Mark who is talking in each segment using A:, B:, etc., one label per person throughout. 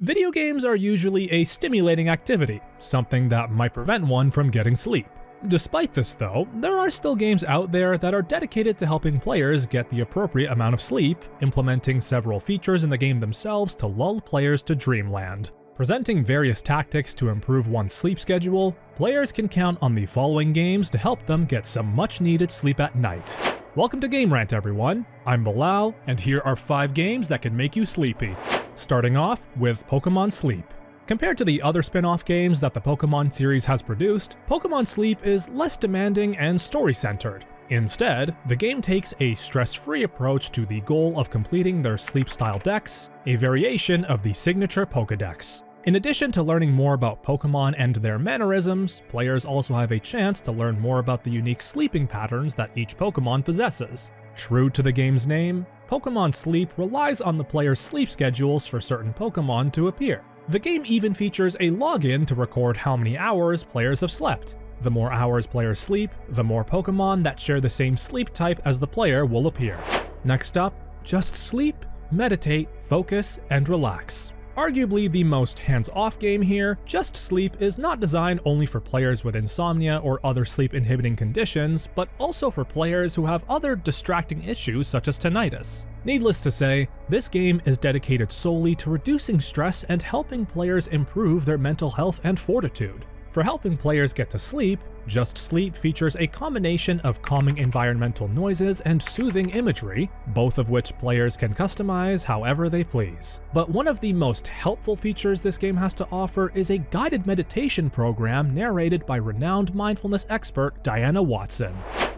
A: Video games are usually a stimulating activity, something that might prevent one from getting sleep. Despite this though, there are still games out there that are dedicated to helping players get the appropriate amount of sleep, implementing several features in the game themselves to lull players to dreamland. Presenting various tactics to improve one's sleep schedule, players can count on the following games to help them get some much needed sleep at night. Welcome to Game Rant everyone, I'm Bilal, and here are 5 games that can make you sleepy. Starting off with Pokemon Sleep. Compared to the other spin-off games that the Pokemon series has produced, Pokemon Sleep is less demanding and story-centered. Instead, the game takes a stress-free approach to the goal of completing their sleep-style decks, a variation of the signature Pokédex. In addition to learning more about Pokemon and their mannerisms, players also have a chance to learn more about the unique sleeping patterns that each Pokemon possesses. True to the game's name, Pokemon Sleep relies on the player's sleep schedules for certain Pokemon to appear. The game even features a login to record how many hours players have slept. The more hours players sleep, the more Pokemon that share the same sleep type as the player will appear. Next up, just sleep, meditate, focus, and relax. Arguably the most hands-off game here, Just Sleep is not designed only for players with insomnia or other sleep-inhibiting conditions, but also for players who have other distracting issues such as tinnitus. Needless to say, this game is dedicated solely to reducing stress and helping players improve their mental health and fortitude. For helping players get to sleep, Just Sleep features a combination of calming environmental noises and soothing imagery, both of which players can customize however they please. But one of the most helpful features this game has to offer is a guided meditation program narrated by renowned mindfulness expert Diana Watson.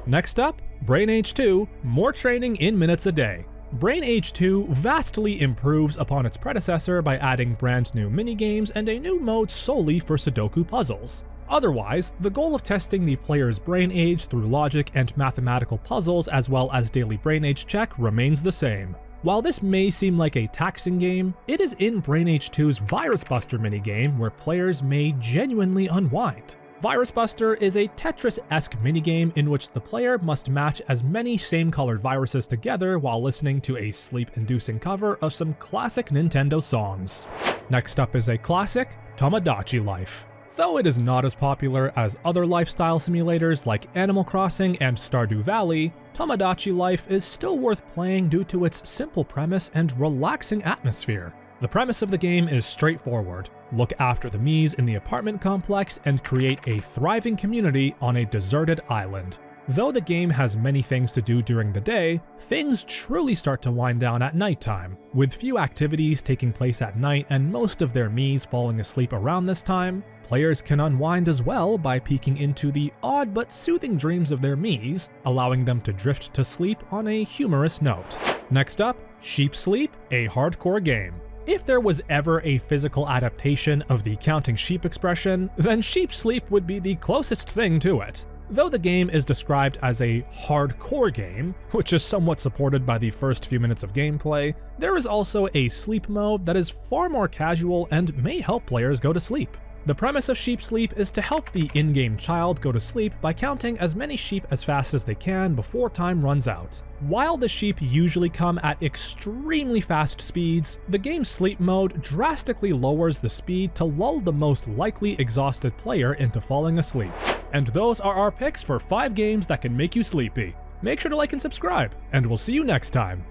A: Next up, Brain Age 2, more training in minutes a day. Brain Age 2 vastly improves upon its predecessor by adding brand new minigames and a new mode solely for Sudoku puzzles. Otherwise, the goal of testing the player's brain age through logic and mathematical puzzles as well as daily brain age check remains the same. While this may seem like a taxing game, it is in Brain Age 2's Virus Buster minigame where players may genuinely unwind. Virus Buster is a Tetris-esque minigame in which the player must match as many same-colored viruses together while listening to a sleep-inducing cover of some classic Nintendo songs. Next up is a classic, Tomodachi Life. Though it is not as popular as other lifestyle simulators like Animal Crossing and Stardew Valley, Tomodachi Life is still worth playing due to its simple premise and relaxing atmosphere. The premise of the game is straightforward. Look after the Miis in the apartment complex and create a thriving community on a deserted island. Though the game has many things to do during the day, things truly start to wind down at nighttime. With few activities taking place at night and most of their Miis falling asleep around this time, players can unwind as well by peeking into the odd but soothing dreams of their Miis, allowing them to drift to sleep on a humorous note. Next up, Sheep Sleep, a hardcore game. If there was ever a physical adaptation of the counting sheep expression, then Sheep Sleep would be the closest thing to it. Though the game is described as a hardcore game, which is somewhat supported by the first few minutes of gameplay, there is also a sleep mode that is far more casual and may help players go to sleep. The premise of Sheep Sleep is to help the in-game child go to sleep by counting as many sheep as fast as they can before time runs out. While the sheep usually come at extremely fast speeds, the game's sleep mode drastically lowers the speed to lull the most likely exhausted player into falling asleep. And those are our picks for 5 games that can make you sleepy. Make sure to like and subscribe, and we'll see you next time.